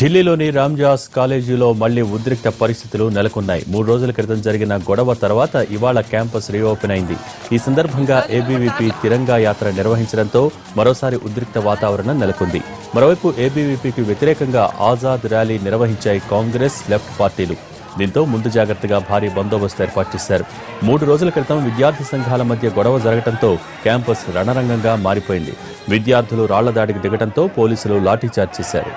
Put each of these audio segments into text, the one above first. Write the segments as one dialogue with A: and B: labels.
A: ఢిల్లీలోని రామ్జాస్ కాలేజీలో మళ్లీ ఉద్రిక్త పరిస్థితులు నెలకొన్నాయి. 3 రోజుల క్రితం జరిగిన గొడవ తర్వాత ఇవాళ క్యాంపస్ రీఓపెన్ అయింది. ఈ సందర్భంగా ఏబీవీపీ తిరంగా యాత్ర నిర్వహించడంతో మరోసారి ఉద్రిక్త వాతావరణం నెలకొంది. మరోవైపు ఏబీవీపీకి వ్యతిరేకంగా ఆజాద్ ర్యాలీ నిర్వహించాయి కాంగ్రెస్, లెఫ్ట్ పార్టీలు. దీంతో ముందు జాగ్రత్తగా భారీ బందోబస్తు ఏర్పాటు చేశారు. 3 రోజుల క్రితం విద్యార్థి సంఘాల మధ్య గొడవ జరగడంతో క్యాంపస్ రణరంగంగా మారిపోయింది. విద్యార్థులు రాళ్ల దాడికి దిగడంతో పోలీసులు లాఠీచార్జ్ చేశారు.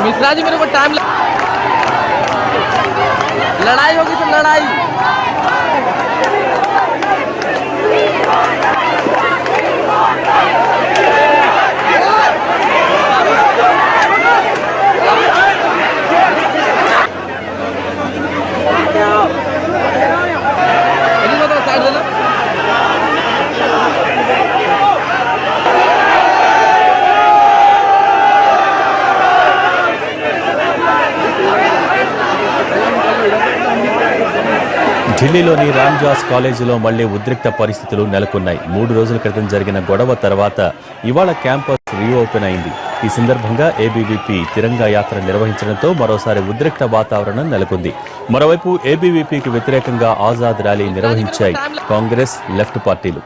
B: मिश्रा जी मेरे को टाइम लड़ाई होगी तो लड़ाई
A: ఢిల్లీలోని రామ్జాస్ కాలేజీలో మళ్లీ ఉద్రిక్త పరిస్థితులు నెలకొన్నాయి. 3 రోజుల క్రితం జరిగిన గొడవ తర్వాత ఇవాళ క్యాంపస్ రీఓపెన్ అయింది. ఈ సందర్భంగా ఏబీవీపీ తిరంగా యాత్ర నిర్వహించడంతో మరోసారి ఉద్రిక్త వాతావరణం నెలకొంది. మరోవైపు ఏబీవీపీకి వ్యతిరేకంగా ఆజాద్ ర్యాలీ నిర్వహించాయి కాంగ్రెస్, లెఫ్ట్ పార్టీలు.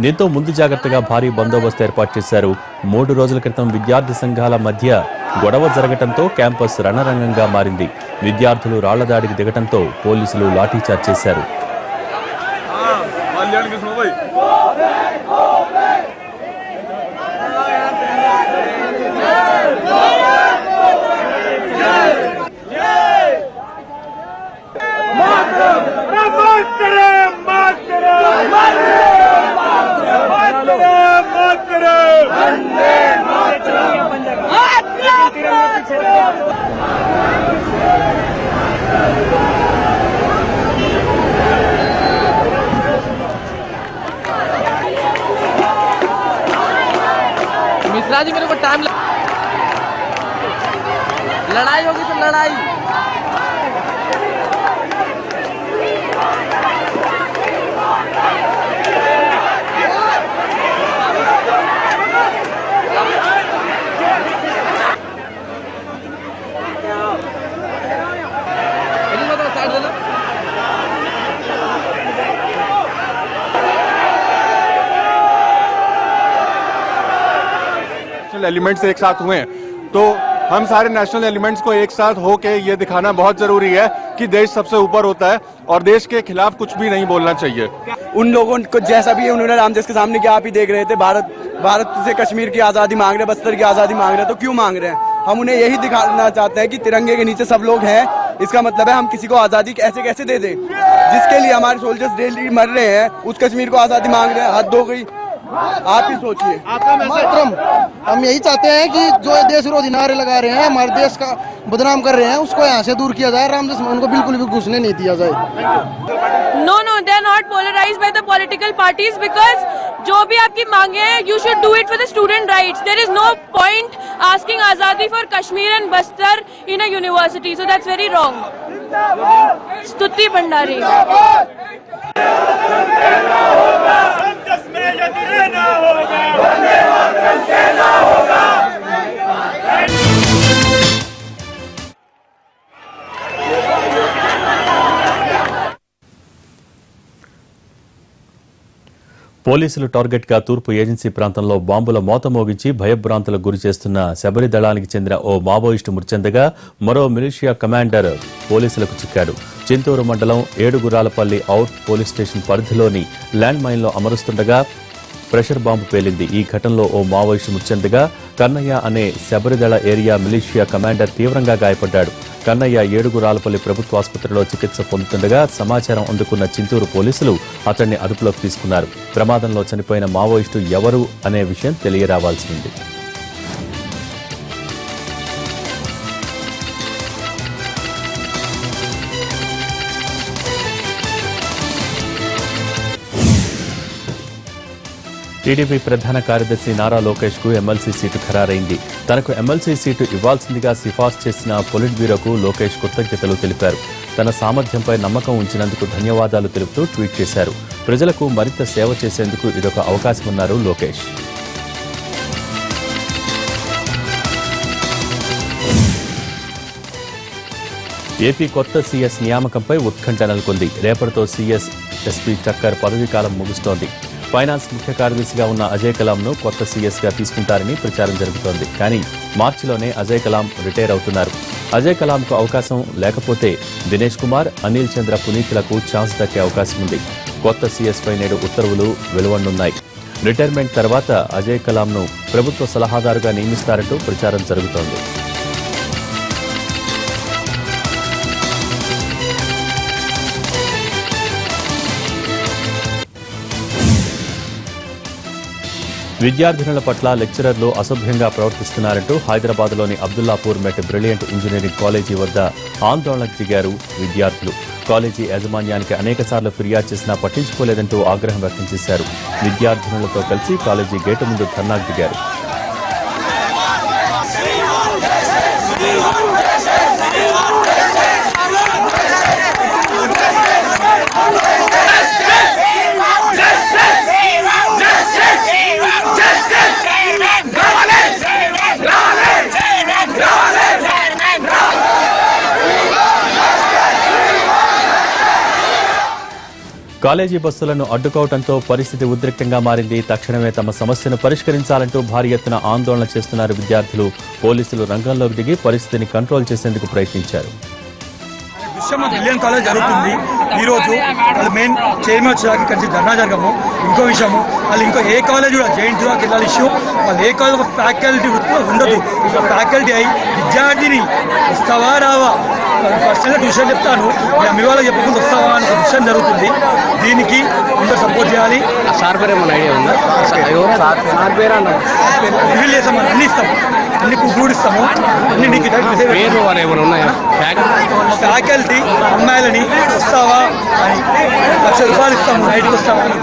A: దీంతో ముందు జాగ్రత్తగా భారీ బందోబస్తు ఏర్పాటు చేశారు. 3 రోజుల క్రితం విద్యార్థి సంఘాల మధ్య గొడవ జరగడంతో క్యాంపస్ రణరంగంగా మారింది. విద్యార్థులు రాళ్ల దాడికి దిగడంతో పోలీసులు లాఠీచార్జ్ చేశారు.
B: मिश्रा जी मेरे को टाइम लड़ाई होगी तो लड़ाई
C: एलिमेंट्स एक साथ हुए हैं तो हम सारे नेशनल एलिमेंट्स को एक साथ होके ये दिखाना बहुत जरूरी है कि देश सबसे ऊपर होता है और देश के खिलाफ कुछ भी नहीं बोलना चाहिए।
D: उन लोगों को जैसा भी उन्होंने रामजस के सामने क्या आप ही देख रहे थे, भारत से कश्मीर की आज़ादी मांग रहे, बस्तर की आज़ादी मांग रहे, तो क्यों मांग रहे हैं? हम उन्हें यही दिखाना चाहते हैं कि तिरंगे के नीचे सब लोग हैं। इसका मतलब है हम किसी को आज़ादी ऐसे कैसे दे दें? जिसके लिए हमारे सोल्जर्स डेली मर रहे हैं, उस कश्मीर को आज़ादी मांग रहे हैं। हद हो गई, आप ही सोचिए।
E: हम यही चाहते हैं कि जो देश विरोधी नारे लगा रहे हैं, हमारे देश का बदनाम कर रहे हैं, उसको यहाँ से दूर किया जाए। रामजस में उनको बिल्कुल भी घुसने नहीं दिया जाए।
F: No, they are not polarized by the political parties because जो भी आपकी मांगे हैं, you should do it for the student rights. There is no point asking Azadi for Kashmir and Bastar in a university, so that's very wrong. Stuti Bhandari.
A: పోలీసులు target గా తూర్పు agency ప్రాంతంలో బాంబుల మోత మోగించి భయభ్రాంతులకు గురి చేస్తున్న శబరి దళానికి చెందిన ఓ మావోయిస్టు మృతి చెందగా మరో మిలిషియా కమాండర్ పోలీసులకు చిక్కాడు. చింతూరు మండలం ఏడుగురాలపల్లి అవుట్ పోలీస్ స్టేషన్ పరిధిలోని ల్యాండ్ మైన్లో అమరుస్తుండగా ప్రెషర్ బాంబు పేలింది. ఈ ఘటనలో ఓ మావోయిస్టు మృతి చెందగా కన్నయ్య అనే శబరిదళ ఏరియా మిలిషియా కమాండర్ తీవ్రంగా గాయపడ్డాడు. కన్నయ్య ఏడుగురాలపల్లి ప్రభుత్వ ఆసుపత్రిలో చికిత్స పొందుతుండగా సమాచారం అందుకున్న చింతూరు పోలీసులు అతన్ని అదుపులోకి తీసుకున్నారు. ప్రమాదంలో చనిపోయిన మావోయిస్టు ఎవరు అనే విషయం తెలియరావాల్సి ఉంది. టీడీపీ ప్రధాన కార్యదర్శి నారా లోకేష్ కు ఎమ్మెల్సీ సీటు ఖరారైంది. తనకు ఎమ్మెల్సీ సీటు ఇవ్వాల్సిందిగా సిఫార్సు చేసిన పొలిట్ బ్యూరోకు లోకేష్ కృతజ్ఞతలు తెలిపారు. తన సామర్థ్యంపై నమ్మకం ఉంచినందుకు ధన్యవాదాలు తెలుపుతూ ట్వీట్ చేశారు. ప్రజలకు మరింత సేవ చేసేందుకు ఇదొక అవకాశమన్నారు లోకేష్. ఏపీ కొత్త సీఎస్ నియామకంపై ఉత్కంఠ నెలకొంది. రేపటితో సీఎస్ ఎస్పీ చక్కర్ పదవీకాలం ముగుస్తోంది. ఫైనాన్స్ ముఖ్య కార్యదర్శిగా ఉన్న అజయ్ కలాంను కొత్త సీఎస్గా తీసుకుంటారని ప్రచారం జరుగుతోంది. కానీ మార్చిలోనే అజయ్ కలాం రిటైర్ అవుతున్నారు. అజయ్ కలాంకు అవకాశం లేకపోతే దినేష్ కుమార్, అనిల్ చంద్ర పునీత్లకు ఛాన్స్ దక్కే అవకాశం ఉంది. కొత్త సీఎస్పై నేడు ఉత్తర్వులు వెలువడనున్నాయి. రిటైర్మెంట్ తర్వాత అజయ్ కలాంను ప్రభుత్వ సలహాదారుగా నియమిస్తారంటూ ప్రచారం జరుగుతోంది. విద్యార్థినుల పట్ల లెక్చరర్లు అసభ్యంగా ప్రవర్తిస్తున్నారంటూ హైదరాబాద్లోని అబ్దుల్లాపూర్ మెట్ బ్రిలియంట్ ఇంజనీరింగ్ కాలేజీ వద్ద ఆందోళనకు దిగారు విద్యార్థులు. కాలేజీ యాజమాన్యానికి అనేకసార్లు ఫిర్యాదు చేసినా పట్టించుకోలేదంటూ ఆగ్రహం వ్యక్తం చేశారు. విద్యార్థినులతో కలిసి కాలేజీ గేటు ముందు ధర్నాకు దిగారు. కాలేజీ బస్సులను అడ్డుకోవడంతో పరిస్థితి ఉద్రిక్తంగా మారింది. తక్షణమే తమ సమస్యను పరిష్కరించాలంటూ భారీ ఎత్తున ఆందోళన చేస్తున్నారు విద్యార్థులు. పోలీసులు రంగంలోకి దిగి పరిస్థితిని కంట్రోల్ చేసేందుకు ప్రయత్నించారు.
G: బ్రిలియంట్ కాలేజ్ జరుగుతుంది. ఈ రోజు వాళ్ళు మెయిన్ చైర్మన్ వచ్చేదాకా కలిసి ధర్నా జరగము. ఇంకో విషయము వాళ్ళు ఇంకో ఏ కాలేజ్ కూడా జైంట్ వెళ్ళాలి ఇష్యూ. వాళ్ళు ఏ కాలేజ్ ఫ్యాకల్టీ ఉండదు. ఫ్యాకల్టీ అయి విద్యార్థిని వస్తావా రావా పర్సనల్గా ట్యూషన్ చెప్తాను మీ వాళ్ళకి చెప్పకుండా వస్తావా అని ఒక విషయం జరుగుతుంది. దీనికి అందరూ సపోర్ట్ చేయాలి.
B: సార్ పేరు ఏమైనా ఐడియా ఉందా?
G: రివీల్ చేస్తాము, అన్ని ఇస్తాము, అన్ని ప్రూఫ్ ఇస్తాము, అన్ని నీకు
B: పేరు ఏమైనా ఉన్నాయా?
G: ఫ్యాకల్టీ అమ్మాయిలని వస్తావా అని 1,00,000 రూపాయలు ఇస్తాము, నైట్కి వస్తామా అని.